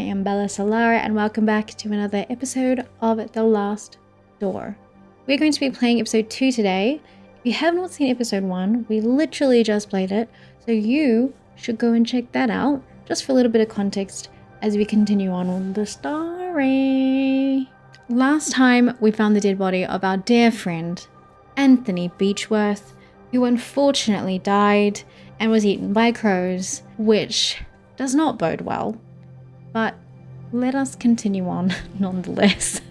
am Solara and welcome back to another episode of The Last Door. We're going to be playing episode 2 today. If you have not seen episode 1, we literally just played it, so you should go and check that out, just for a little bit of context as we continue on with the story. Last time we found the dead body of our dear friend, Anthony Beechworth, who unfortunately died and was eaten by crows, which does not bode well. But let us continue on nonetheless.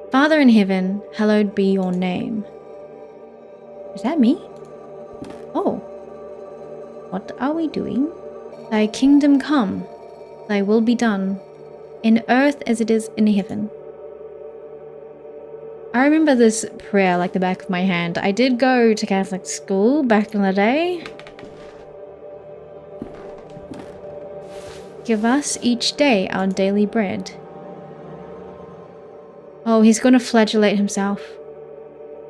Father in heaven, hallowed be your name. Is that me? Oh. What are we doing? Thy kingdom come, thy will be done, in earth as it is in heaven. I remember this prayer like the back of my hand. I did go to Catholic school back in the day. Give us each day our daily bread. Oh, he's going to flagellate himself.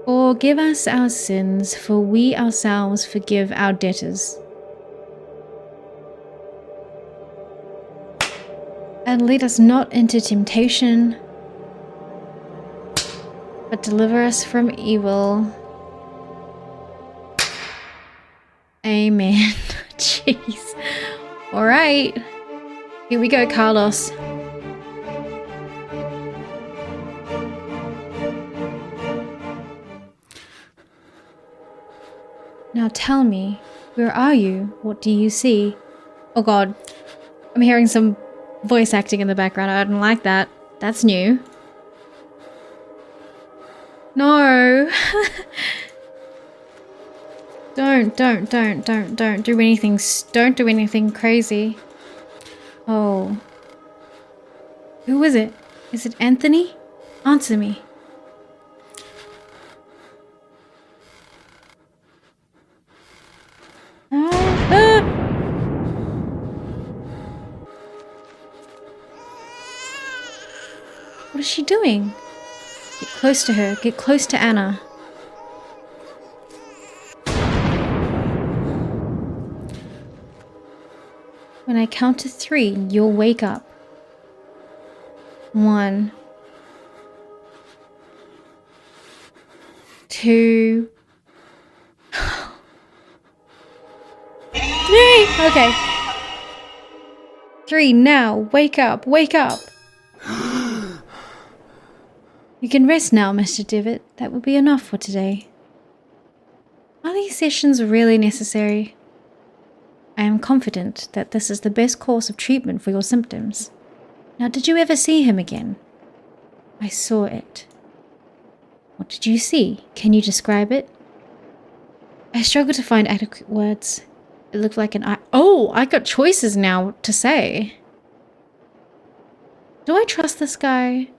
Forgive us our sins, for we ourselves forgive our debtors. And lead us not into temptation, but deliver us from evil. Amen. Jeez. Alright. Here we go, Carlos. Now tell me, where are you? What do you see? Oh god. I'm hearing some voice acting in the background. I don't like that. That's new. No. Don't do anything. Don't do anything crazy. Oh. Who is it? Is it Anthony? Answer me. What is she doing? Get close to her. Get close to Anna. When I count to 3, you'll wake up. 1, 2, 3. Okay. 3 now. Wake up. Wake up. You can rest now, Mr. Devitt. That will be enough for today. Are these sessions really necessary? I am confident that this is the best course of treatment for your symptoms. Now, did you ever see him again? I saw it. What did you see? Can you describe it? I struggle to find adequate words. It looked like an eye. Oh, I got choices now to say. Do I trust this guy?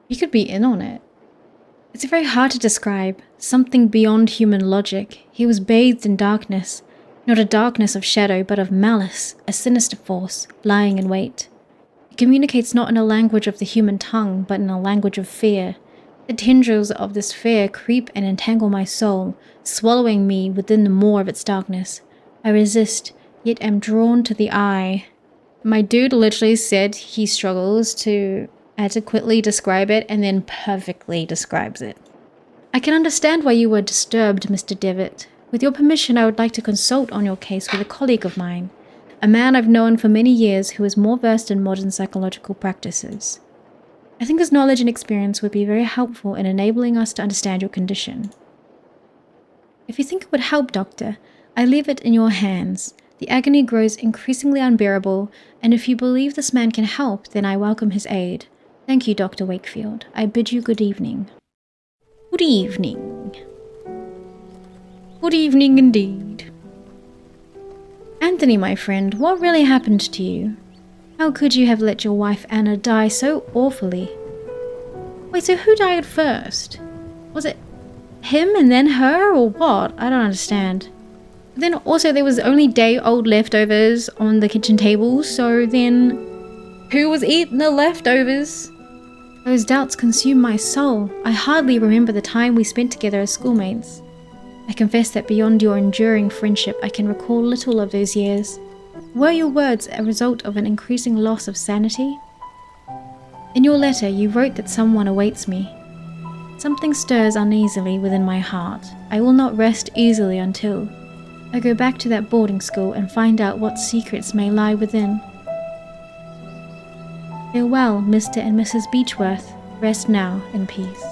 He could be in on it. It's very hard to describe. Something beyond human logic. He was bathed in darkness. Not a darkness of shadow, but of malice, a sinister force, lying in wait. It communicates not in a language of the human tongue, but in a language of fear. The tendrils of this fear creep and entangle my soul, swallowing me within the maw of its darkness. I resist, yet am drawn to the eye. My dude literally said he struggles to adequately describe it and then perfectly describes it. I can understand why you were disturbed, Mr. Devitt. With your permission, I would like to consult on your case with a colleague of mine, a man I've known for many years who is more versed in modern psychological practices. I think his knowledge and experience would be very helpful in enabling us to understand your condition. If you think it would help, Doctor, I leave it in your hands. The agony grows increasingly unbearable, and if you believe this man can help, then I welcome his aid. Thank you, Dr. Wakefield. I bid you good evening. Good evening. Good evening indeed. Anthony, my friend, what really happened to you? How could you have let your wife Anna die so awfully? Wait, so who died first? Was it him and then her, or what? I don't understand. But then also there was only day-old leftovers on the kitchen table, so then who was eating the leftovers? Those doubts consume my soul. I hardly remember the time we spent together as schoolmates. I confess that beyond your enduring friendship, I can recall little of those years. Were your words a result of an increasing loss of sanity? In your letter, you wrote that someone awaits me. Something stirs uneasily within my heart. I will not rest easily until I go back to that boarding school and find out what secrets may lie within. Farewell, Mr. and Mrs. Beechworth. Rest now in peace.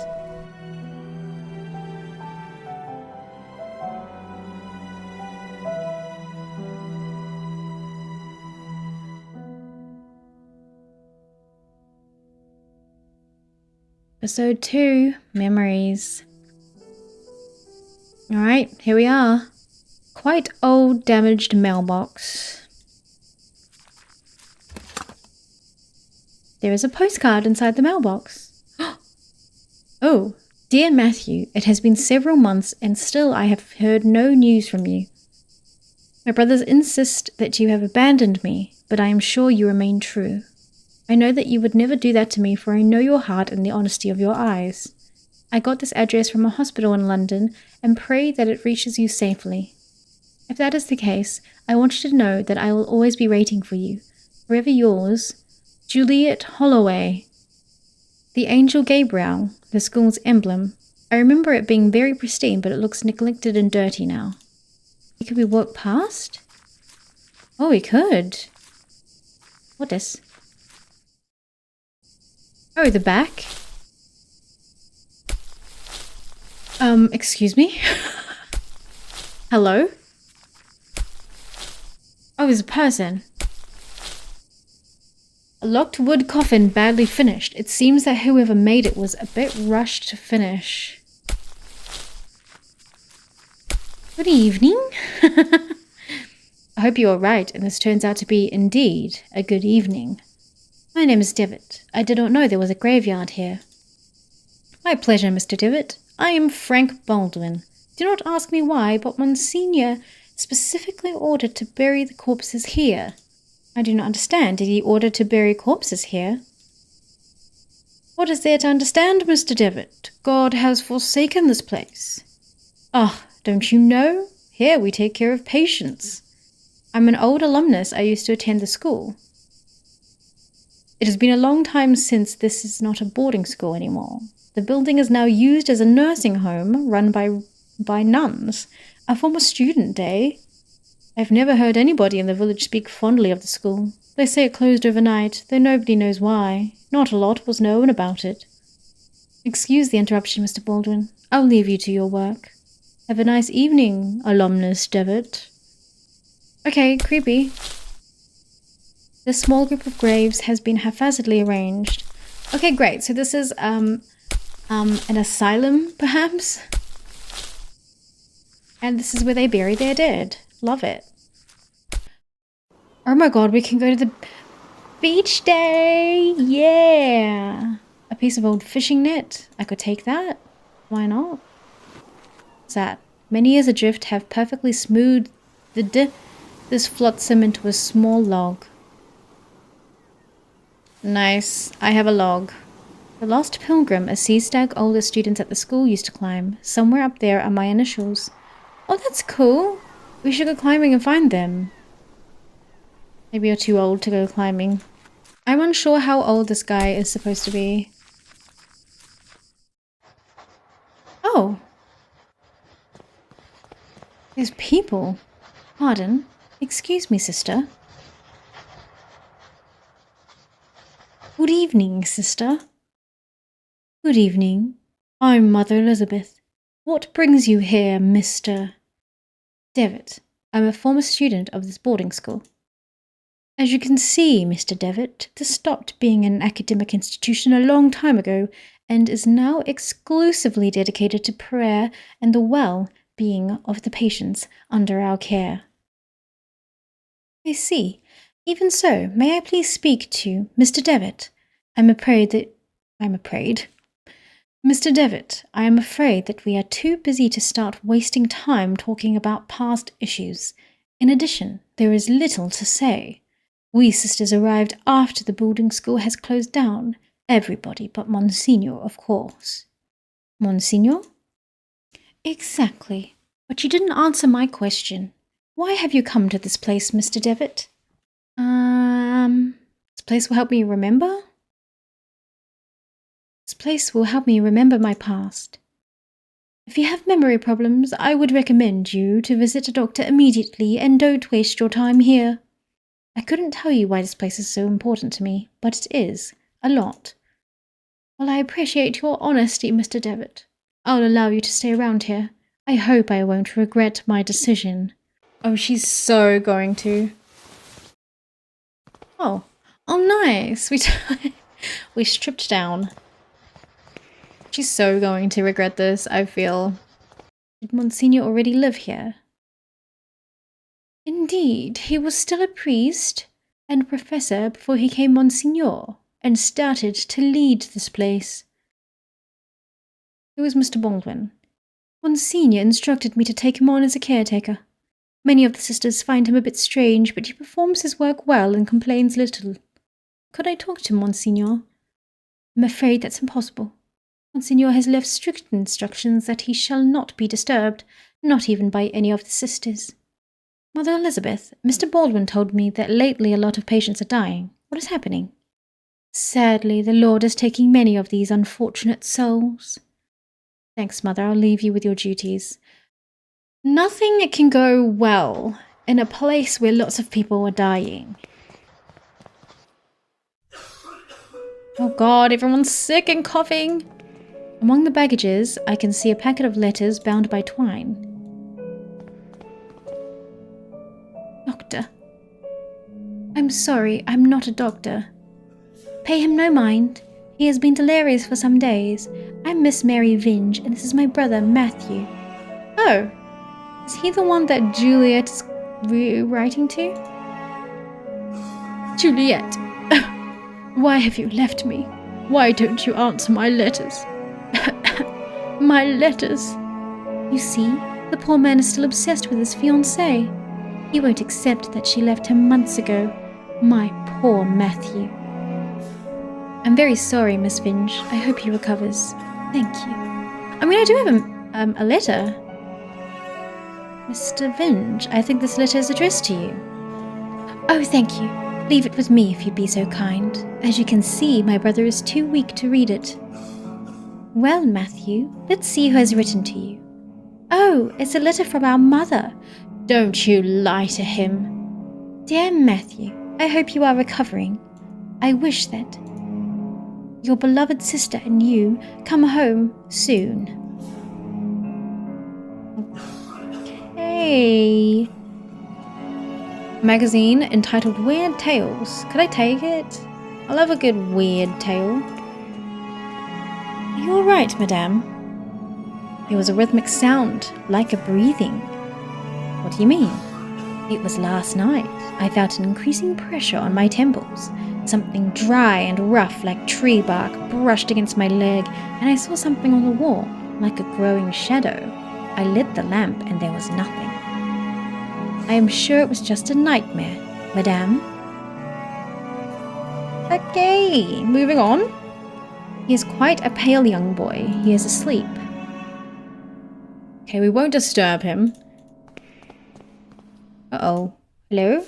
Episode 2, Memories. Alright, here we are. Quite old, damaged mailbox. There is a postcard inside the mailbox. Oh, dear Matthew, it has been several months and still I have heard no news from you. My brothers insist that you have abandoned me, but I am sure you remain true. I know that you would never do that to me, for I know your heart and the honesty of your eyes. I got this address from a hospital in London and pray that it reaches you safely. If that is the case, I want you to know that I will always be waiting for you. Forever yours, Juliet Holloway. The angel Gabriel, the school's emblem. I remember it being very pristine, but it looks neglected and dirty now. Could we walk past? Oh, we could. What is? Oh, the back? Excuse me? Hello? Oh, there's a person. A locked wood coffin badly finished. It seems that whoever made it was a bit rushed to finish. Good evening. I hope you are right and this turns out to be indeed a good evening. My name is Devitt. I did not know there was a graveyard here. My pleasure, Mr. Devitt. I am Frank Baldwin. Do not ask me why, but Monsignor specifically ordered to bury the corpses here. I do not understand. Did he order to bury corpses here? What is there to understand, Mr. Devitt? God has forsaken this place. Ah, don't you know? Here we take care of patients. I'm an old alumnus. I used to attend the school. It has been a long time since this is not a boarding school anymore. The building is now used as a nursing home run by nuns. A former student day. I've never heard anybody in the village speak fondly of the school. They say it closed overnight, though nobody knows why. Not a lot was known about it. Excuse the interruption, Mr. Baldwin. I'll leave you to your work. Have a nice evening, alumnus Devitt. Okay, creepy. This small group of graves has been haphazardly arranged. Okay, great. So this is an asylum, perhaps? And this is where they bury their dead. Love it. Oh my god, we can go to the beach day! Yeah! A piece of old fishing net. I could take that. Why not? What's that? Many years adrift have perfectly smoothed this flotsam into a small log. Nice. I have a log. The Lost Pilgrim, a sea stag older students at the school used to climb. Somewhere up there are my initials. Oh, that's cool. We should go climbing and find them. Maybe you're too old to go climbing. I'm unsure how old this guy is supposed to be. Oh. There's people. Pardon. Excuse me, sister. Good evening, sister. Good evening. I'm Mother Elizabeth. What brings you here, Mr. Devitt? I'm a former student of this boarding school. As you can see, Mr. Devitt, this stopped being an academic institution a long time ago and is now exclusively dedicated to prayer and the well-being of the patients under our care. I see. Even so, may I please speak to Mr. Devitt? Mr. Devitt, I am afraid that we are too busy to start wasting time talking about past issues. In addition, there is little to say. We sisters arrived after the boarding school has closed down. Everybody but Monsignor, of course. Monsignor? Exactly. But you didn't answer my question. Why have you come to this place, Mr. Devitt? This place will help me remember? This place will help me remember my past. If you have memory problems, I would recommend you to visit a doctor immediately and don't waste your time here. I couldn't tell you why this place is so important to me, but it is. A lot. Well, I appreciate your honesty, Mr. Devitt. I'll allow you to stay around here. I hope I won't regret my decision. Oh, she's so going to. Oh. Oh, nice. We stripped down. She's so going to regret this, I feel. Did Monsignor already live here? Indeed, he was still a priest and professor before he came Monsignor and started to lead this place. Who is Mr. Baldwin? Monsignor instructed me to take him on as a caretaker. Many of the sisters find him a bit strange, but he performs his work well and complains little. Could I talk to Monsignor? I'm afraid that's impossible. Monsignor has left strict instructions that he shall not be disturbed, not even by any of the sisters. Mother Elizabeth, Mr. Baldwin told me that lately a lot of patients are dying. What is happening? Sadly, the Lord is taking many of these unfortunate souls. Thanks, Mother. I'll leave you with your duties. Nothing can go well in a place where lots of people are dying. Oh God, everyone's sick and coughing. Among the baggages, I can see a packet of letters bound by twine. Doctor. I'm sorry, I'm not a doctor. Pay him no mind. He has been delirious for some days. I'm Miss Mary Vinge, and this is my brother, Matthew. Oh, is he the one that Juliet is writing to? Juliet, why have you left me? Why don't you answer my letters? My letters. You see, the poor man is still obsessed with his fiancée. He won't accept that she left him months ago. My poor Matthew. I'm very sorry, Miss Vinge. I hope he recovers. Thank you. I mean, I do have a letter. Mr. Vinge, I think this letter is addressed to you. Oh, thank you. Leave it with me if you'd be so kind. As you can see, my brother is too weak to read it. Well, Matthew, let's see who has written to you. Oh, it's a letter from our mother. Don't you lie to him. Dear Matthew, I hope you are recovering. I wish that your beloved sister and you come home soon. Okay. Magazine entitled Weird Tales. Could I take it? I love a good weird tale. Are you alright, madame? There was a rhythmic sound, like a breathing. What do you mean? It was last night. I felt an increasing pressure on my temples. Something dry and rough like tree bark brushed against my leg, and I saw something on the wall, like a growing shadow. I lit the lamp and there was nothing. I am sure it was just a nightmare, madame. Okay, moving on. He is quite a pale young boy. He is asleep. Okay, we won't disturb him. Uh-oh. Hello?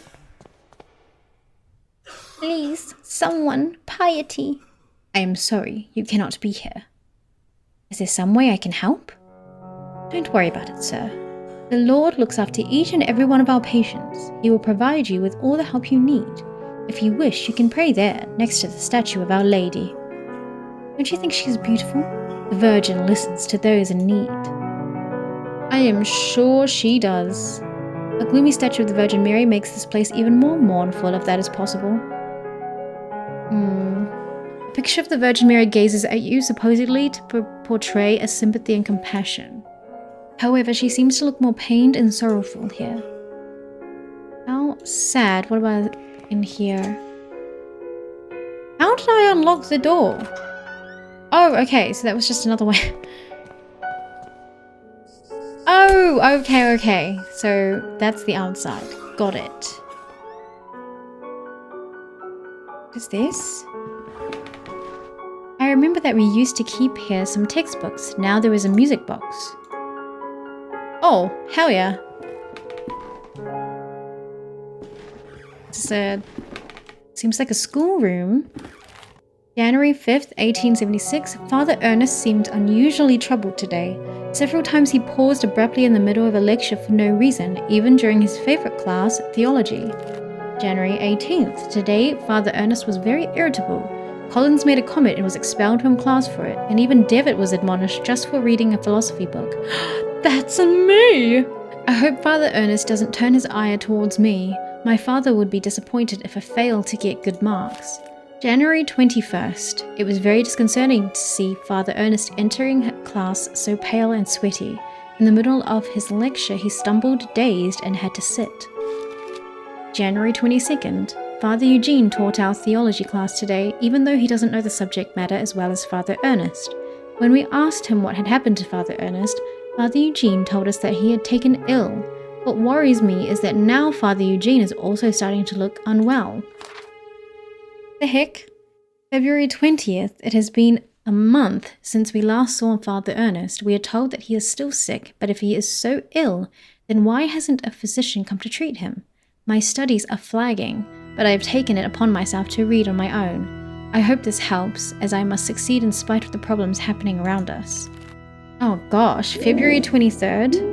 Please, someone, piety. I am sorry, you cannot be here. Is there some way I can help? Don't worry about it, sir. The Lord looks after each and every one of our patients. He will provide you with all the help you need. If you wish, you can pray there, next to the statue of Our Lady. Don't you think she's beautiful? The Virgin listens to those in need. I am sure she does. A gloomy statue of the Virgin Mary makes this place even more mournful, if that is possible. A picture of the Virgin Mary gazes at you, supposedly to portray a sympathy and compassion. However, she seems to look more pained and sorrowful here. How sad. What about in here? How did I unlock the door? Oh, okay, so that was just another way. Oh, okay. So that's the outside. Got it. What is this? I remember that we used to keep here some textbooks. Now there is a music box. Oh, hell yeah. This Seems like a schoolroom. January 5th, 1876, Father Ernest seemed unusually troubled today. Several times he paused abruptly in the middle of a lecture for no reason, even during his favorite class, theology. January 18th, today, Father Ernest was very irritable. Collins made a comment and was expelled from class for it, and even Devitt was admonished just for reading a philosophy book. That's me! I hope Father Ernest doesn't turn his ire towards me. My father would be disappointed if I failed to get good marks. January 21st. It was very disconcerting to see Father Ernest entering class so pale and sweaty. In the middle of his lecture, he stumbled, dazed, and had to sit. January 22nd. Father Eugene taught our theology class today, even though he doesn't know the subject matter as well as Father Ernest. When we asked him what had happened to Father Ernest, Father Eugene told us that he had taken ill. What worries me is that now Father Eugene is also starting to look unwell. The heck? February 20th, it has been a month since we last saw Father Ernest. We are told that he is still sick, but if he is so ill, then why hasn't a physician come to treat him? My studies are flagging, but I have taken it upon myself to read on my own. I hope this helps, as I must succeed in spite of the problems happening around us. Oh gosh, February 23rd?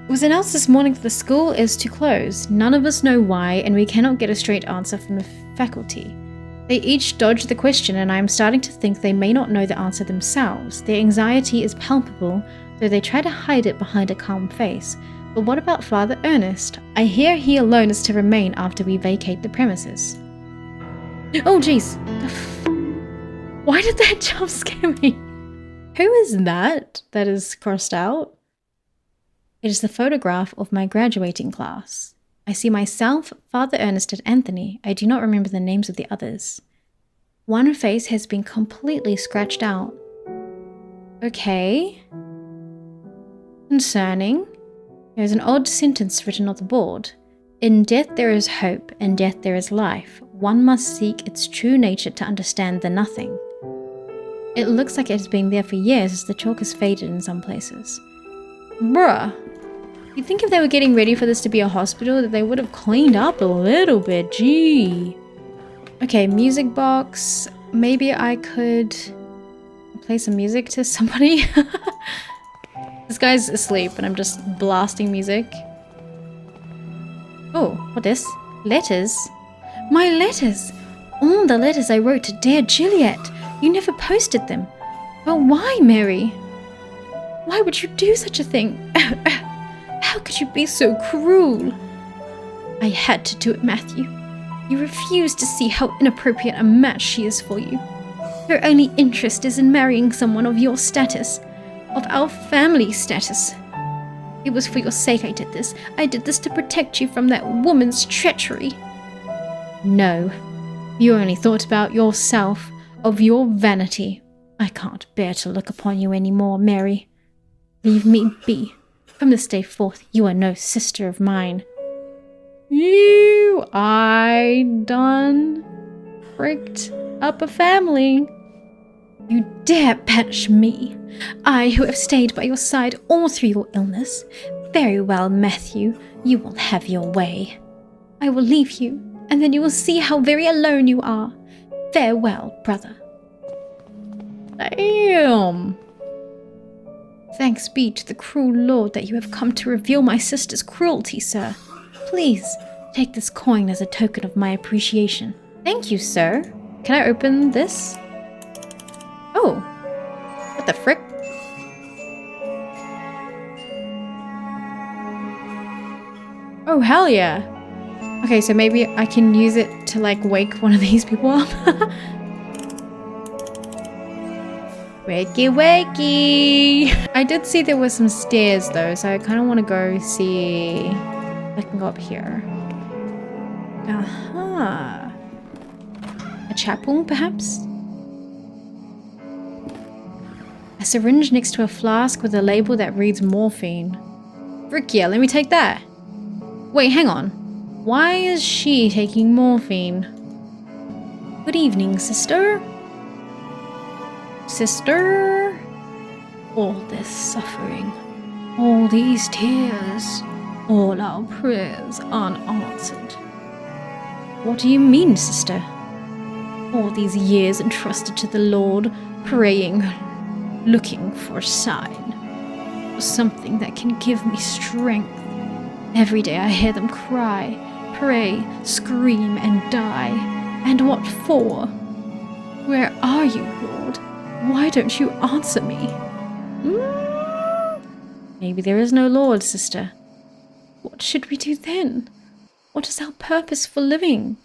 It was announced this morning that the school is to close. None of us know why, and we cannot get a straight answer from the faculty. They each dodge the question, and I am starting to think they may not know the answer themselves. Their anxiety is palpable, though they try to hide it behind a calm face. But what about Father Ernest? I hear he alone is to remain after we vacate the premises. Oh jeez! Why did that jump scare me? Who is that is crossed out? It is the photograph of my graduating class. I see myself, Father Ernest, and Anthony. I do not remember the names of the others. One face has been completely scratched out. Okay. Concerning. There is an odd sentence written on the board. In death there is hope, in death there is life. One must seek its true nature to understand the nothing. It looks like it has been there for years as the chalk has faded in some places. Bruh. You'd think if they were getting ready for this to be a hospital that they would have cleaned up a little bit, gee. Okay, music box. Maybe I could play some music to somebody. This guy's asleep and I'm just blasting music. Oh, what this? Letters? My letters! All the letters I wrote to dear Juliet. You never posted them. But why, Mary? Why would you do such a thing? How could you be so cruel? I had to do it, Matthew. You refused to see how inappropriate a match she is for you. Her only interest is in marrying someone of your status, of our family status. It was for your sake I did this. I did this to protect you from that woman's treachery. No, you only thought about yourself, of your vanity. I can't bear to look upon you any more, Mary. Leave me be. From this day forth, you are no sister of mine. I done bricked up a family. You dare banish me, I who have stayed by your side all through your illness. Very well, Matthew, you will have your way. I will leave you, and then you will see how very alone you are. Farewell, brother. Damn. Thanks be to the cruel Lord that you have come to reveal my sister's cruelty, sir. Please, take this coin as a token of my appreciation. Thank you, sir. Can I open this? Oh. What the frick? Oh, hell yeah. Okay, so maybe I can use it to, like, wake one of these people up. Wakey, wakey! I did see there were some stairs, though, so I kind of want to go see if I can go up here. Aha. A chapel, perhaps? A syringe next to a flask with a label that reads morphine. Frick yeah, let me take that. Wait, hang on. Why is she taking morphine? Good evening, sister. Sister? All this suffering, all these tears. All our prayers unanswered. What do you mean, sister? All these years entrusted to the Lord, praying, looking for a sign, for something that can give me strength. Every day I hear them cry, pray, scream, and die. And what for? Where are you, Lord? Why don't you answer me? Maybe there is no Lord, sister. What should we do then? What is our purpose for living?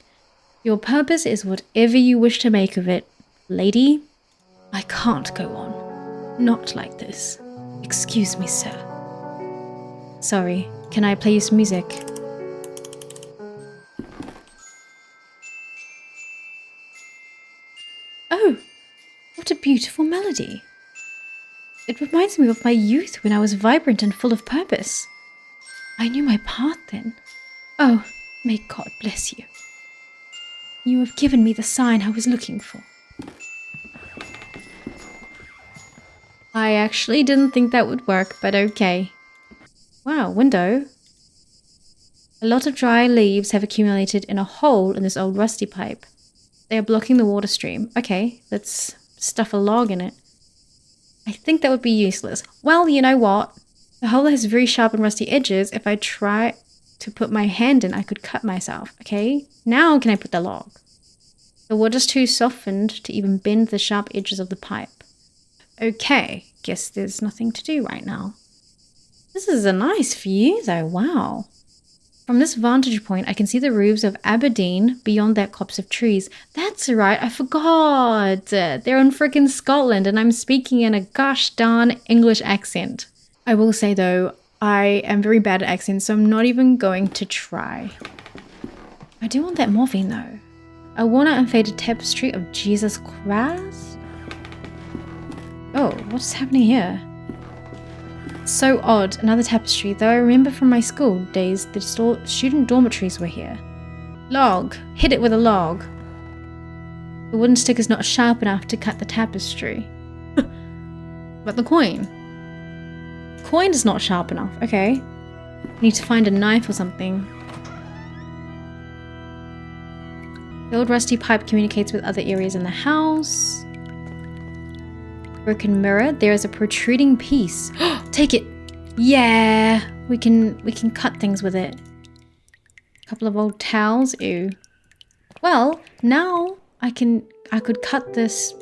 Your purpose is whatever you wish to make of it, lady. I can't go on. Not like this. Excuse me, sir. Sorry, can I play you some music? Oh, what a beautiful melody. It reminds me of my youth when I was vibrant and full of purpose. I knew my path then. Oh, may God bless you. You have given me the sign I was looking for. I actually didn't think that would work, but okay. Wow, window. A lot of dry leaves have accumulated in a hole in this old rusty pipe. They are blocking the water stream. Okay, let's stuff a log in it. I think that would be useless. Well, you know what? The hole has very sharp and rusty edges. If I try to put my hand in, I could cut myself. Okay, now can I put the log? The water's too softened to even bend the sharp edges of the pipe. Okay, guess there's nothing to do right now. This is a nice view though, wow. From this vantage point, I can see the roofs of Aberdeen beyond that copse of trees. That's right, I forgot. They're in frickin' Scotland and I'm speaking in a gosh darn English accent. I will say though, I am very bad at accents, so I'm not even going to try. I do want that morphine though. A worn-out and faded tapestry of Jesus Christ? Oh, what's happening here? So odd, another tapestry, though I remember from my school days the student dormitories were here. Log, hit it with a log. The wooden stick is not sharp enough to cut the tapestry. But the coin? Coin is not sharp enough, okay. Need to find a knife or something. The old rusty pipe communicates with other areas in the house. Broken mirror. There is a protruding piece. Take it. Yeah, we can cut things with it. A couple of old towels. Ew. Well, now I could cut this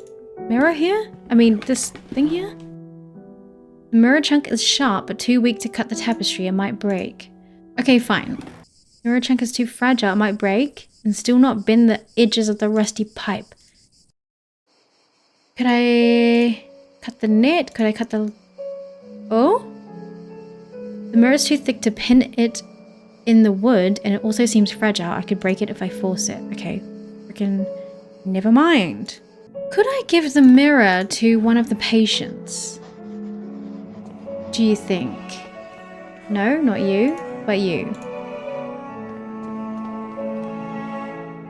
mirror here. I mean, this thing here. The mirror chunk is sharp, but too weak to cut the tapestry. It might break. Okay, fine. Mirror chunk is too fragile. It might break and still not bend the edges of the rusty pipe. Could I cut the net? Could I cut the... Oh? The mirror is too thick to pin it in the wood, and it also seems fragile. I could break it if I force it. Okay. Freaking... Never mind. Could I give the mirror to one of the patients? Do you think? No, not you, but you.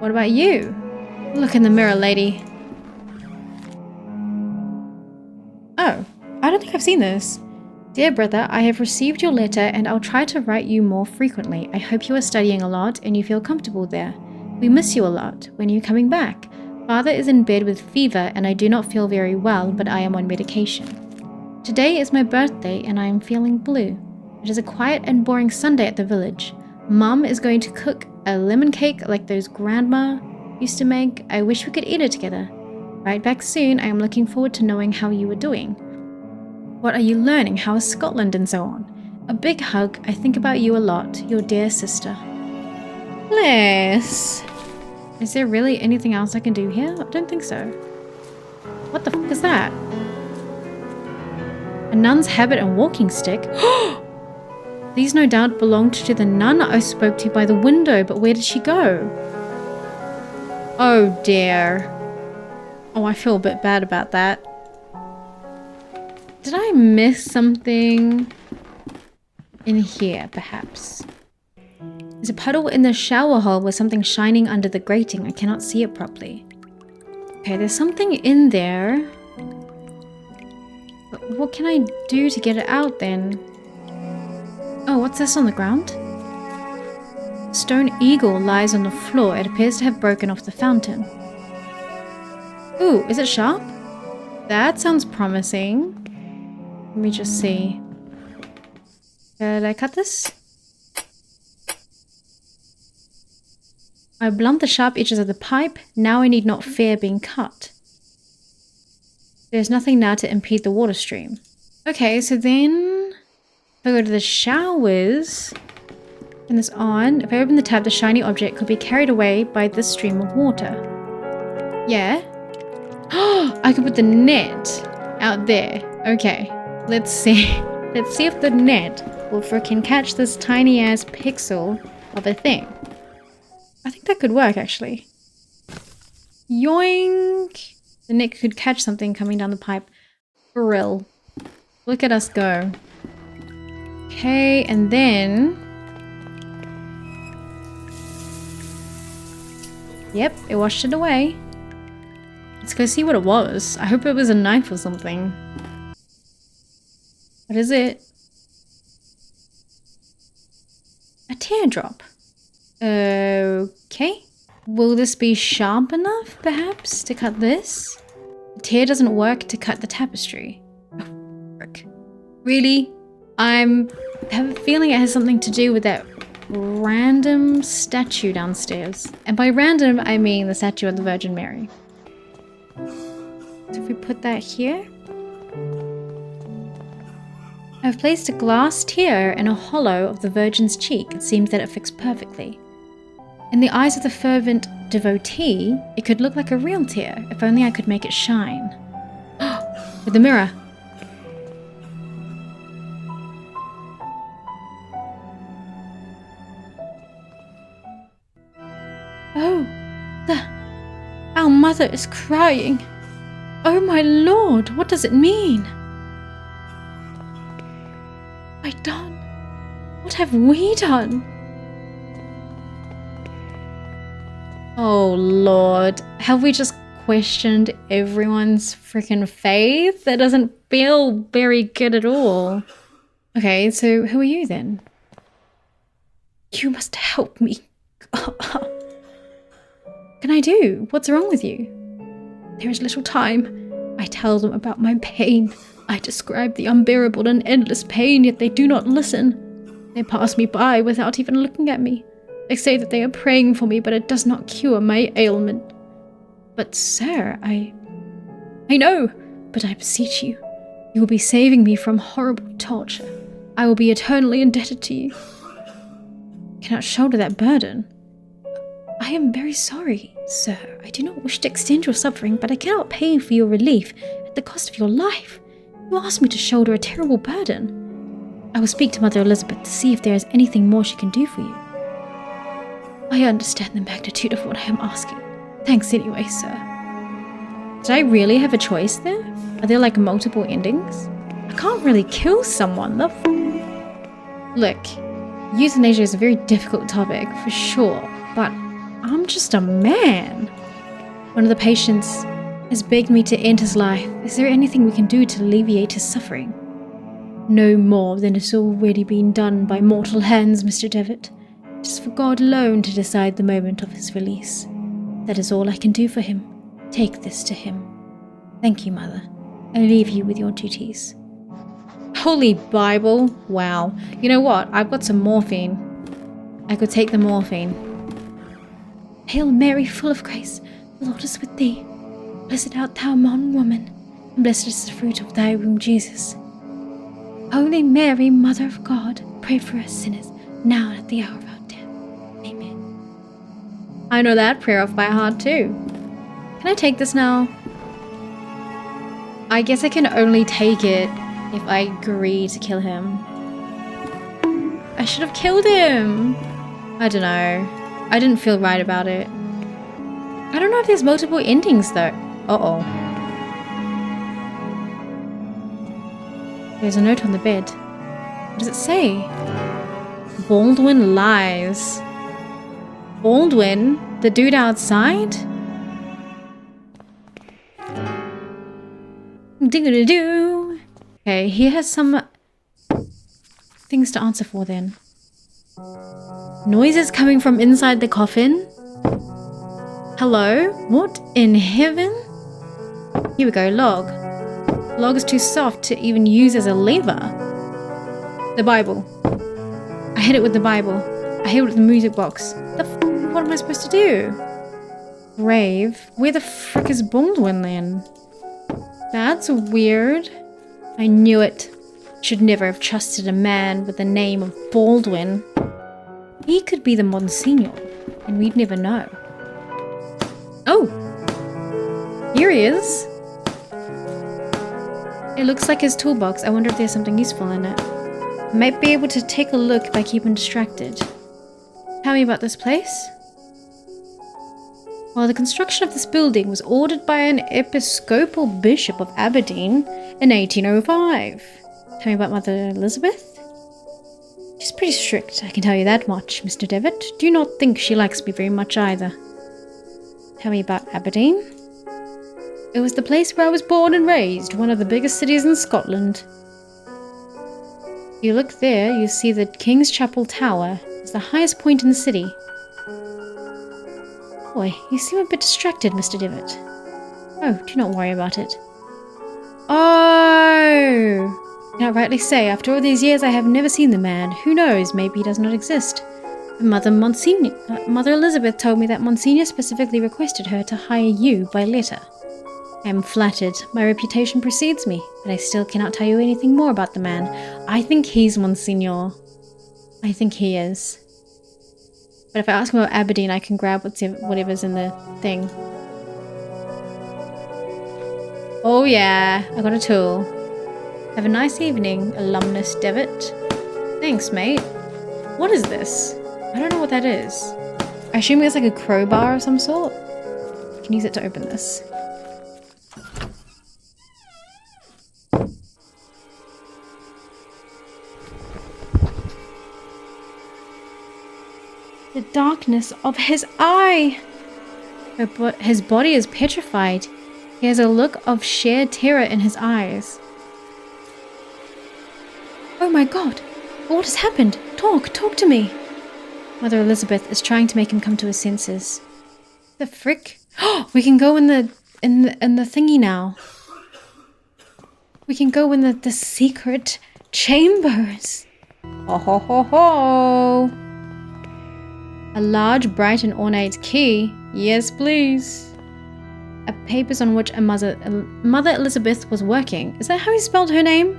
What about you? Look in the mirror, lady. Oh, I don't think I've seen this. Dear brother, I have received your letter and I'll try to write you more frequently. I hope you are studying a lot and you feel comfortable there. We miss you a lot. When are you coming back? Father is in bed with fever and I do not feel very well, but I am on medication. Today is my birthday and I am feeling blue. It is a quiet and boring Sunday at the village. Mum is going to cook a lemon cake like those grandma used to make. I wish we could eat it together. Right back soon. I am looking forward to knowing how you are doing. What are you learning? How is Scotland and so on? A big hug. I think about you a lot. Your dear sister. Bless. Is there really anything else I can do here? I don't think so. What the fuck is that? A nun's habit and walking stick? These no doubt belonged to the nun I spoke to by the window, but where did she go? Oh dear. Oh, I feel a bit bad about that. Did I miss something in here, perhaps? There's a puddle in the shower hole with something shining under the grating. I cannot see it properly. Okay, there's something in there. But what can I do to get it out then? Oh, what's this on the ground? Stone eagle lies on the floor. It appears to have broken off the fountain. Ooh, is it sharp? That sounds promising. Let me just see. Did I cut this? I blunt the sharp edges of the pipe. Now I need not fear being cut. There's nothing now to impede the water stream. Okay, so then if I go to the showers, turn this on. If I open the tab, the shiny object could be carried away by this stream of water. Yeah. Oh, I could put the net out there. Okay, let's see. Let's see if the net will frickin' catch this tiny ass pixel of a thing. I think that could work, actually. Yoink! The net could catch something coming down the pipe. Brill. Look at us go. Okay, and then... Yep, it washed it away. Let's go see what it was. I hope it was a knife or something. What is it? A teardrop. Okay. Will this be sharp enough, perhaps, to cut this? The tear doesn't work to cut the tapestry. Oh, frick. Really? I have a feeling it has something to do with that random statue downstairs. And by random, I mean the statue of the Virgin Mary. So if we put that here. I've placed a glass tear in a hollow of the Virgin's cheek. It seems that it fits perfectly. In the eyes of the fervent devotee, it could look like a real tear, if only I could make it shine. With the mirror. Oh, our mother is crying. Oh my lord, what does it mean? I done? What have we done? Oh lord, have we just questioned everyone's freaking faith? That doesn't feel very good at all. Okay, so who are you then? You must help me. Can I do? What's wrong with you? There is little time. I tell them about my pain. I describe the unbearable and endless pain, yet they do not listen. They pass me by without even looking at me. They say that they are praying for me, but it does not cure my ailment. But sir, I know, but I beseech you. You will be saving me from horrible torture. I will be eternally indebted to you. I cannot shoulder that burden. I am very sorry, sir. I do not wish to extend your suffering, but I cannot pay for your relief at the cost of your life. You asked me to shoulder a terrible burden. I will speak to Mother Elizabeth to see if there is anything more she can do for you. I understand the magnitude of what I am asking. Thanks anyway, sir. Did I really have a choice there? Are there like multiple endings? I can't really kill someone. Look, euthanasia is a very difficult topic for sure, but I'm just a man. One of the patients has begged me to end his life. Is there anything we can do to alleviate his suffering? No more than has already been done by mortal hands, Mr. Devitt. It is for God alone to decide the moment of his release. That is all I can do for him. Take this to him. Thank you, Mother. I leave you with your duties. Holy Bible. Wow. You know what? I've got some morphine. I could take the morphine. Hail Mary, full of grace. The Lord is with thee. Blessed art thou among women, and blessed is the fruit of thy womb, Jesus. Holy Mary, Mother of God, pray for us sinners, now and at the hour of our death. Amen. I know that prayer off by heart too. Can I take this now? I guess I can only take it if I agree to kill him. I should have killed him. I don't know. I didn't feel right about it. I don't know if there's multiple endings though. Uh-oh. There's a note on the bed. What does it say? Baldwin lies. Baldwin? The dude outside? Ding-a-doo-doo. Okay, he has some... things to answer for then. Noises coming from inside the coffin? Hello? What in heaven? Here we go, log. Log is too soft to even use as a lever. The Bible. I hit it with the Bible. I hit it with the music box. What am I supposed to do? Grave? Where the frick is Baldwin then? That's weird. I knew it. Should never have trusted a man with the name of Baldwin. He could be the Monsignor, and we'd never know. Oh! Here he is. It looks like his toolbox. I wonder if there's something useful in it. Might be able to take a look if I keep him distracted. Tell me about this place. Well, the construction of this building was ordered by an Episcopal Bishop of Aberdeen in 1805. Tell me about Mother Elizabeth. She's pretty strict, I can tell you that much, Mr. Devitt. Do not think she likes me very much either. Tell me about Aberdeen. It was the place where I was born and raised, one of the biggest cities in Scotland. If you look there, you see the King's Chapel Tower. It's the highest point in the city. Boy, you seem a bit distracted, Mr. Devitt. Oh, do not worry about it. Oh! Cannot rightly say, after all these years I have never seen the man. Who knows, maybe he does not exist. Mother Elizabeth told me that Monsignor specifically requested her to hire you by letter. I am flattered. My reputation precedes me, but I still cannot tell you anything more about the man. I think he's Monsignor. I think he is. But if I ask him about Aberdeen, I can grab whatever's in the thing. Oh yeah, I got a tool. Have a nice evening, alumnus Devitt. Thanks, mate. What is this? I don't know what that is. I assume it's like a crowbar of some sort. I can use it to open this. The darkness of his eye! His body is petrified. He has a look of sheer terror in his eyes. Oh my god! What has happened? Talk to me! Mother Elizabeth is trying to make him come to his senses. The frick? Oh, we can go in the thingy now. We can go in the secret chambers. Ho ho ho ho! A large, bright and ornate key. Yes, please. A papers on which Mother Elizabeth was working. Is that how he spelled her name?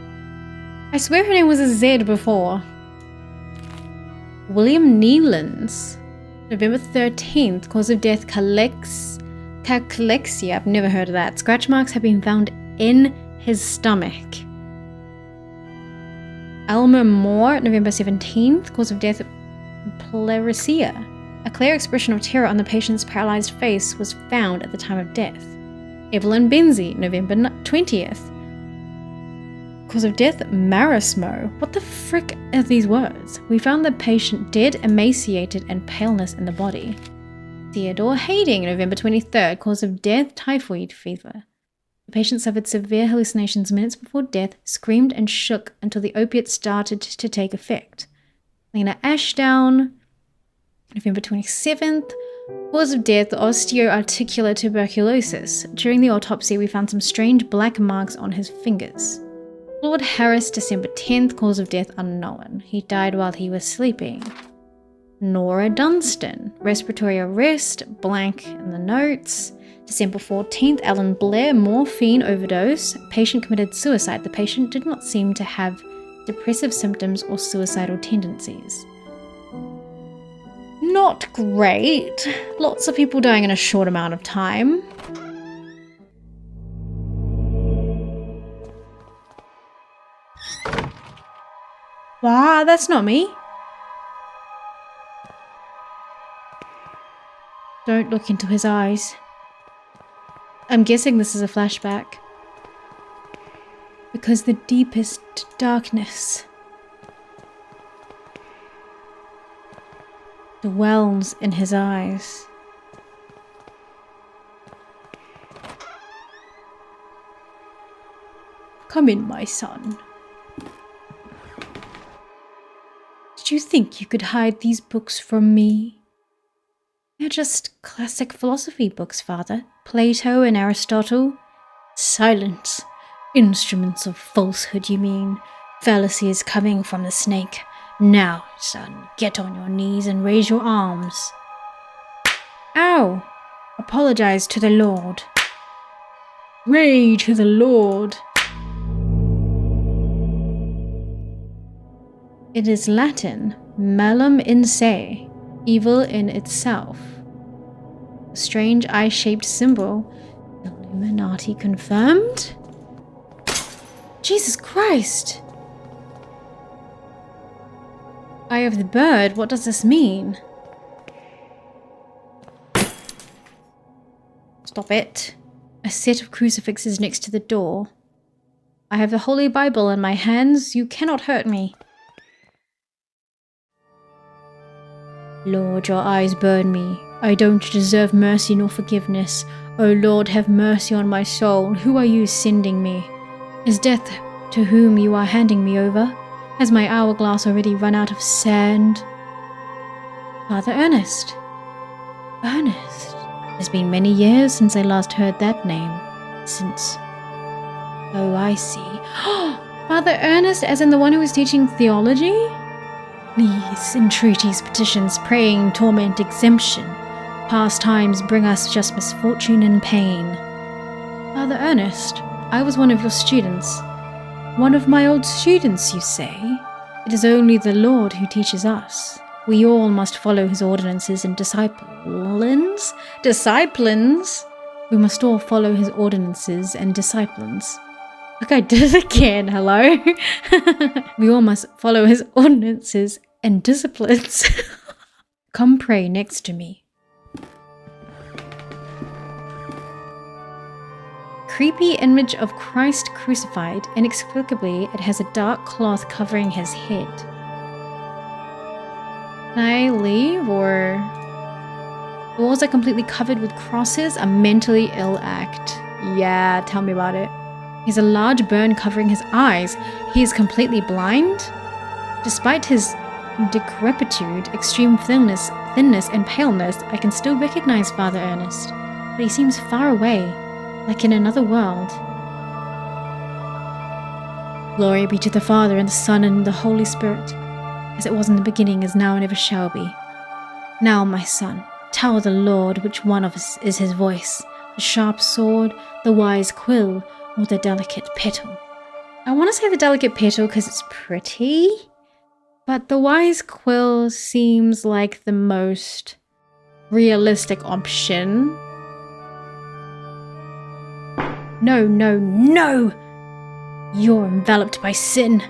I swear her name was a Z before. William Nealon's. November 13th. Cause of death, cachexia. I've never heard of that. Scratch marks have been found in his stomach. Elmer Moore. November 17th. Cause of death, pleuresia. A clear expression of terror on the patient's paralyzed face was found at the time of death. Evelyn Benzie, November 20th. Cause of death, marasmo. What the frick are these words? We found the patient dead, emaciated, and paleness in the body. Theodore Hading, November 23rd. Cause of death, typhoid fever. The patient suffered severe hallucinations minutes before death, screamed and shook until the opiates started to take effect. Lena Ashdown, November 27th. Cause of death, osteoarticular tuberculosis. During the autopsy, we found some strange black marks on his fingers. Lord Harris, December 10th. Cause of death unknown. He died while he was sleeping. Nora Dunstan, respiratory arrest, blank in the notes. December 14th. Alan Blair, morphine overdose. Patient committed suicide. The patient did not seem to have depressive symptoms or suicidal tendencies. Not great. Lots of people dying in a short amount of time. Wow, that's not me. Don't look into his eyes. I'm guessing this is a flashback. Because the deepest darkness dwells in his eyes. Come in, my son. Did you think you could hide these books from me? They're just classic philosophy books, Father. Plato and Aristotle. Silence. Instruments of falsehood, you mean. Fallacy is coming from the snake. Now, son, get on your knees and raise your arms. Ow! Apologize to the Lord. Pray to the Lord. It is Latin, malum in se, evil in itself. A strange eye-shaped symbol. Illuminati confirmed? Jesus Christ! Eye of the bird, what does this mean? Stop it. A set of crucifixes next to the door. I have the Holy Bible in my hands. You cannot hurt me. Lord, your eyes burn me. I don't deserve mercy nor forgiveness. O Lord, have mercy on my soul. Who are you sending me? Is death to whom you are handing me over? Has my hourglass already run out of sand? Father Ernest. Ernest. It has been many years since I last heard that name. Since... Oh, I see. Father Ernest, as in the one who was teaching theology? Please, entreaties, petitions, praying, torment, exemption. Past times bring us just misfortune and pain. Father Ernest, I was one of your students. One of my old students, you say? It is only the Lord who teaches us. We all must follow his ordinances and disciplines? Disciplines? We must all follow his ordinances and disciplines. Look, I did it again, hello? We all must follow his ordinances and disciplines. Come pray next to me. Creepy image of Christ crucified. Inexplicably, it has a dark cloth covering his head. Can I leave, or... The walls are completely covered with crosses, a mentally ill act. Yeah, tell me about it. He has a large burn covering his eyes. He is completely blind. Despite his decrepitude, extreme thinness and paleness, I can still recognize Father Ernest. But he seems far away, like in another world. Glory be to the Father, and the Son, and the Holy Spirit, as it was in the beginning, is now, and ever shall be. Now, my son, tell the Lord which one of us is his voice, the sharp sword, the wise quill, or the delicate petal. I want to say the delicate petal because it's pretty, but the wise quill seems like the most realistic option. No, no, no! You're enveloped by sin.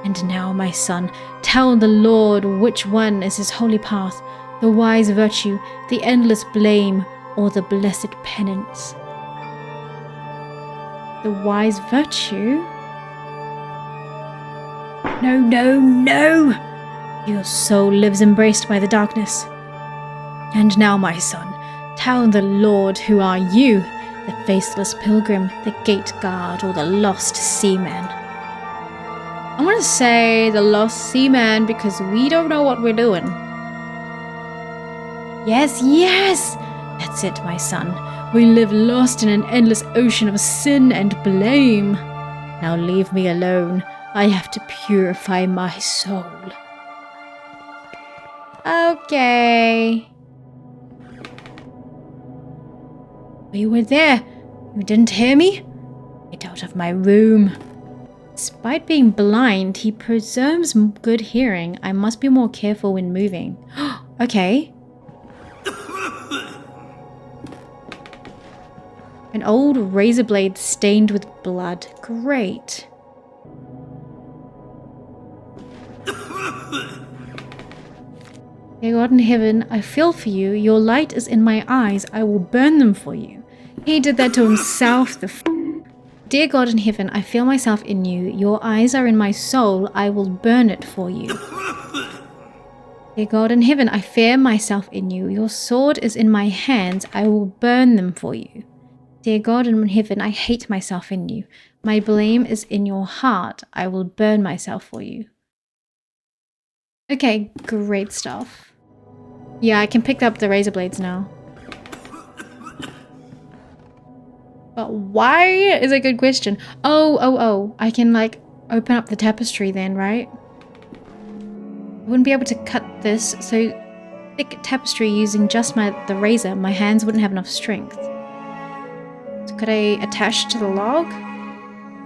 And now, my son, tell the Lord which one is his holy path, the wise virtue, the endless blame, or the blessed penance. The wise virtue? No, no, no! Your soul lives embraced by the darkness. And now, my son, tell the Lord who are you, the faceless pilgrim, the gate guard, or the lost seaman. I want to say the lost seaman because we don't know what we're doing. Yes, yes! That's it, my son. We live lost in an endless ocean of sin and blame. Now leave me alone. I have to purify my soul. Okay. You were there. You didn't hear me? Get out of my room. Despite being blind, he preserves good hearing. I must be more careful when moving. Okay. An old razor blade stained with blood. Great. Dear God in heaven, I feel for you. Your light is in my eyes. I will burn them for you. He did that to himself, Dear God in heaven, I feel myself in you. Your eyes are in my soul. I will burn it for you. Dear God in heaven, I fear myself in you. Your sword is in my hands. I will burn them for you. Dear God in heaven, I hate myself in you. My blame is in your heart. I will burn myself for you. Okay, great stuff. Yeah, I can pick up the razor blades now. But why is a good question. Oh. I can like open up the tapestry then, right? I wouldn't be able to cut this, so thick tapestry using just the razor, my hands wouldn't have enough strength. So could I attach to the log?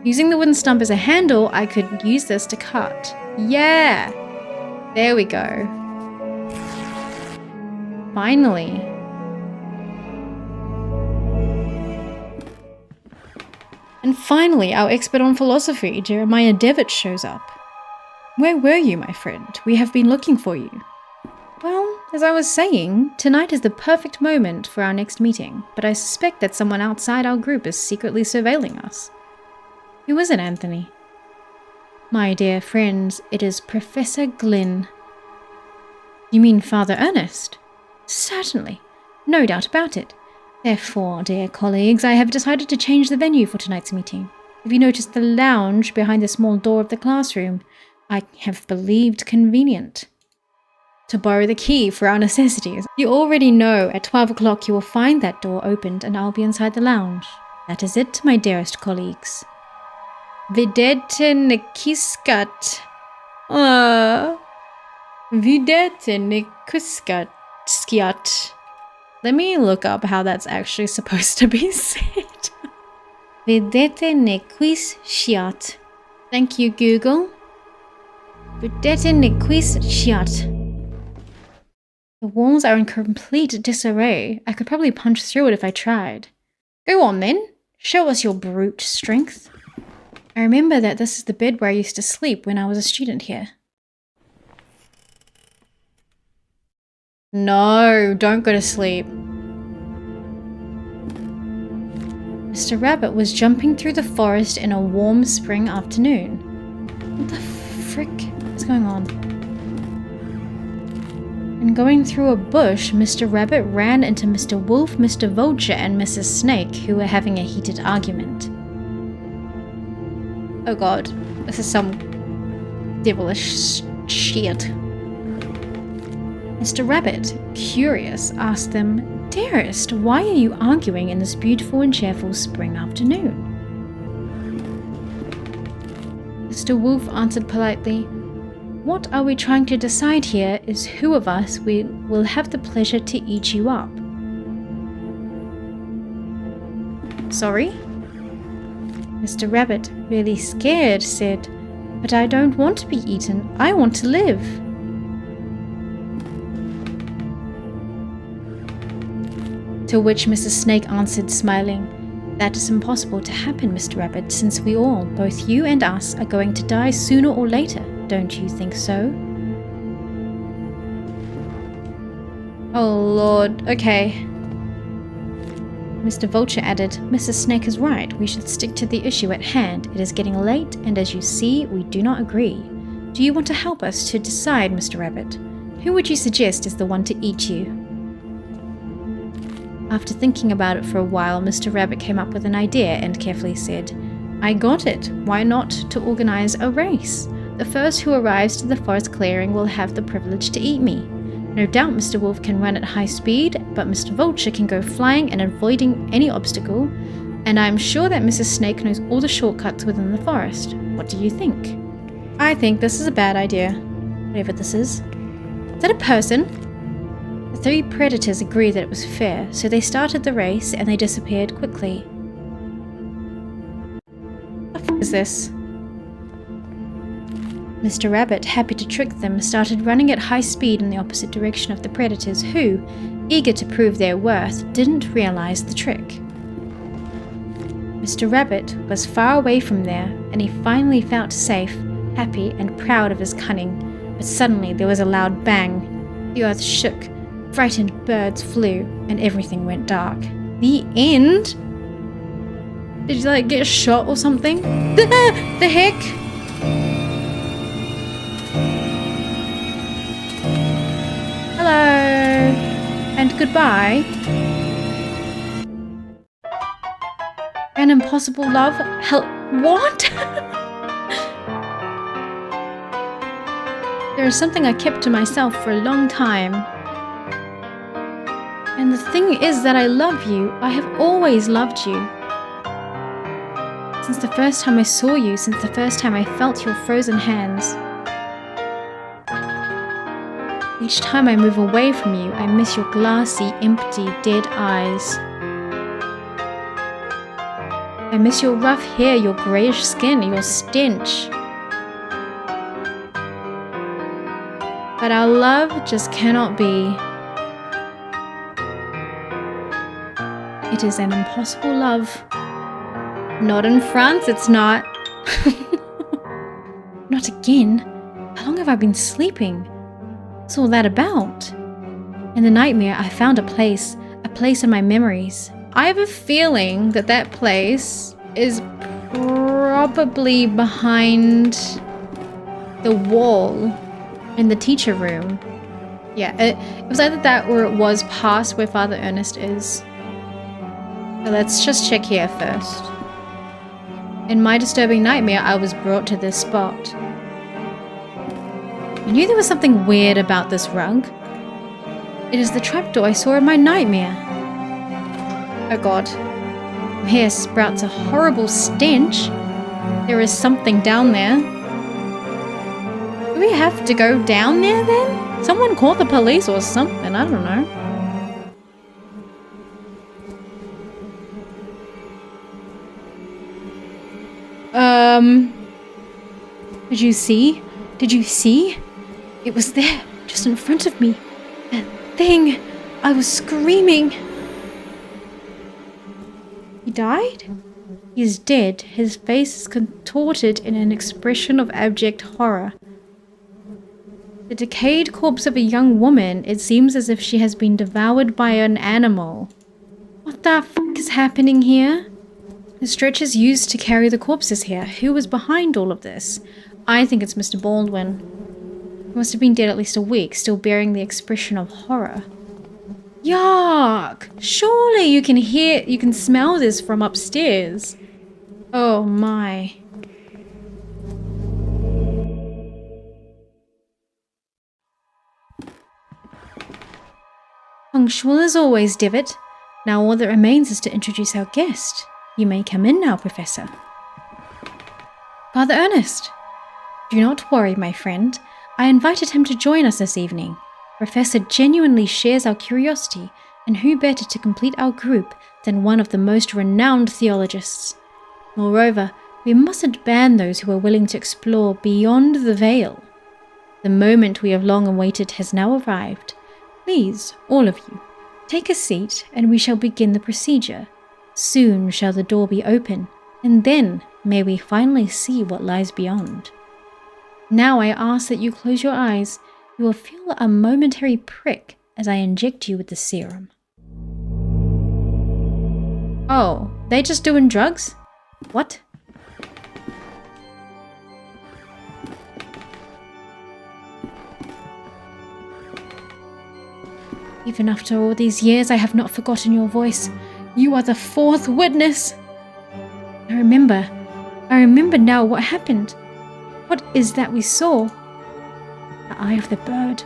Using the wooden stump as a handle, I could use this to cut. Yeah! There we go. Finally. And finally, our expert on philosophy, Jeremiah Devitt, shows up. Where were you, my friend? We have been looking for you. Well, as I was saying, tonight is the perfect moment for our next meeting, but I suspect that someone outside our group is secretly surveilling us. Who is it, Anthony? My dear friends, it is Professor Glynn. You mean Father Ernest? Certainly. No doubt about it. Therefore, dear colleagues, I have decided to change the venue for tonight's meeting. If you notice the lounge behind the small door of the classroom, I have believed convenient to borrow the key for our necessities. You already know at 12 o'clock you will find that door opened and I'll be inside the lounge. That is it, my dearest colleagues. Videte nekiskat. Videte nekuskat skiat. Let me look up how that's actually supposed to be said. Videte nequis shiat. Thank you, Google. Videte nequis shiat. The walls are in complete disarray. I could probably punch through it if I tried. Go on then. Show us your brute strength. I remember that this is the bed where I used to sleep when I was a student here. No, don't go to sleep. Mr. Rabbit was jumping through the forest in a warm spring afternoon. What the frick is going on? And going through a bush, Mr. Rabbit ran into Mr. Wolf, Mr. Vulture, and Mrs. Snake, who were having a heated argument. Oh god, this is some devilish shit. Mr. Rabbit, curious, asked them, Dearest, why are you arguing in this beautiful and cheerful spring afternoon? Mr. Wolf answered politely, What are we trying to decide here is who of us will have the pleasure to eat you up. Sorry? Mr. Rabbit, really scared, said, But I don't want to be eaten. I want to live. To which Mrs. Snake answered, smiling, That is impossible to happen, Mr. Rabbit, since we all, both you and us, are going to die sooner or later. Don't you think so? Oh Lord, okay. Mr. Vulture added, Mrs. Snake is right. We should stick to the issue at hand. It is getting late, and as you see, we do not agree. Do you want to help us to decide, Mr. Rabbit? Who would you suggest is the one to eat you? After thinking about it for a while, Mr. Rabbit came up with an idea and carefully said, I got it. Why not to organize a race? The first who arrives to the forest clearing will have the privilege to eat me. No doubt Mr. Wolf can run at high speed, but Mr. Vulture can go flying and avoiding any obstacle, and I am sure that Mrs. Snake knows all the shortcuts within the forest. What do you think? I think this is a bad idea. Whatever this is. Is that a person? The three predators agreed that it was fair, so they started the race and they disappeared quickly. What the f is this? Mr. Rabbit, happy to trick them, started running at high speed in the opposite direction of the predators who, eager to prove their worth, didn't realize the trick. Mr. Rabbit was far away from there, and he finally felt safe, happy, and proud of his cunning. But suddenly there was a loud bang. The earth shook, frightened birds flew, and everything went dark. The end? Did you get shot or something? The heck? Hello, and goodbye. An impossible love? Hell, what? There is something I kept to myself for a long time. And the thing is that I love you. I have always loved you. Since the first time I saw you, since the first time I felt your frozen hands. Each time I move away from you, I miss your glassy, empty, dead eyes. I miss your rough hair, your greyish skin, your stench. But our love just cannot be. It is an impossible love. Not in France, it's not. Not again. How long have I been sleeping? What's all that about? In the nightmare, I found a place in my memories. I have a feeling that that place is probably behind the wall in the teacher room. Yeah, it was either that or it was past where Father Ernest is. So let's just check here first. In my disturbing nightmare, I was brought to this spot. I knew there was something weird about this rug. It is the trapdoor I saw in my nightmare. Oh god. From here sprouts a horrible stench. There is something down there. Do we have to go down there then? Someone call the police or something, I don't know. Did you see? Did you see? It was there, just in front of me. That thing. I was screaming. He died? He is dead. His face is contorted in an expression of abject horror. The decayed corpse of a young woman. It seems as if she has been devoured by an animal. What the fuck is happening here? The stretchers used to carry the corpses here. Who was behind all of this? I think it's Mr. Baldwin. He must have been dead at least a week, still bearing the expression of horror. Yuck! Surely you can smell this from upstairs. Oh my. Punctual as always, Divot. Now all that remains is to introduce our guest. You may come in now, Professor. Father Ernest. Do not worry, my friend. I invited him to join us this evening. Professor genuinely shares our curiosity, and who better to complete our group than one of the most renowned theologists? Moreover, we mustn't ban those who are willing to explore beyond the veil. The moment we have long awaited has now arrived. Please, all of you, take a seat and we shall begin the procedure. Soon shall the door be open, and then may we finally see what lies beyond. Now I ask that you close your eyes. You will feel a momentary prick as I inject you with the serum. Oh, they just doing drugs? What? Even after all these years, I have not forgotten your voice. You are the fourth witness. I remember now what happened. What is that we saw? The eye of the bird.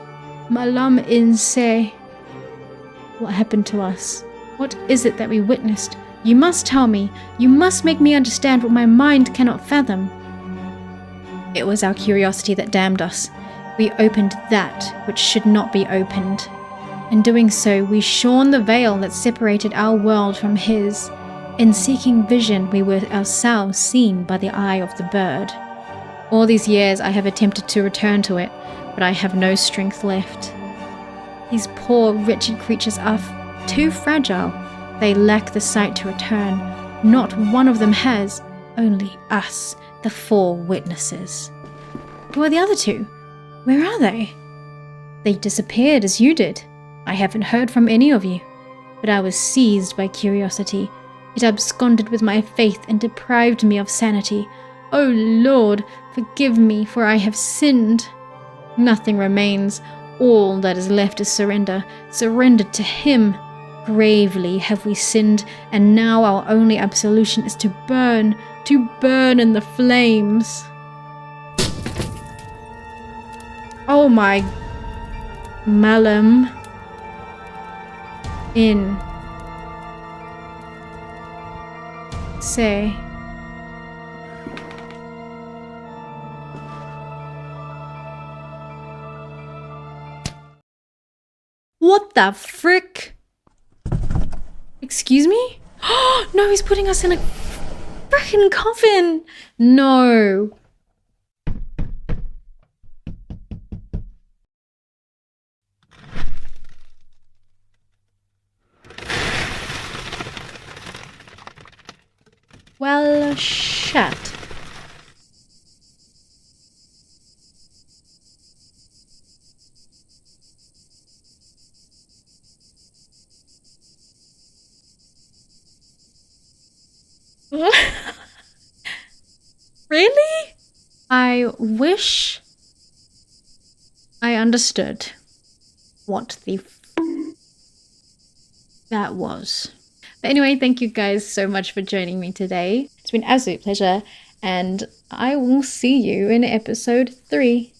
Malam in se. What happened to us? What is it that we witnessed? You must tell me. You must make me understand what my mind cannot fathom. It was our curiosity that damned us. We opened that which should not be opened. In doing so, we shorn the veil that separated our world from his. In seeking vision, we were ourselves seen by the eye of the bird. All these years I have attempted to return to it, but I have no strength left. These poor, wretched creatures are too fragile. They lack the sight to return. Not one of them has, only us, the four witnesses. Who are the other two? Where are they? They disappeared as you did. I haven't heard from any of you, but I was seized by curiosity. It absconded with my faith and deprived me of sanity. O Lord, forgive me, for I have sinned. Nothing remains. All that is left is surrender, surrendered to him. Gravely have we sinned, and now our only absolution is to burn in the flames. Oh my. Malum. In. Say. What the frick? Excuse me? Oh, no, he's putting us in a frickin' coffin. No. Well, shut. Really? I wish I understood what the that was. But anyway, thank you guys so much for joining me today. It's been an absolute pleasure, and I will see you in episode 3.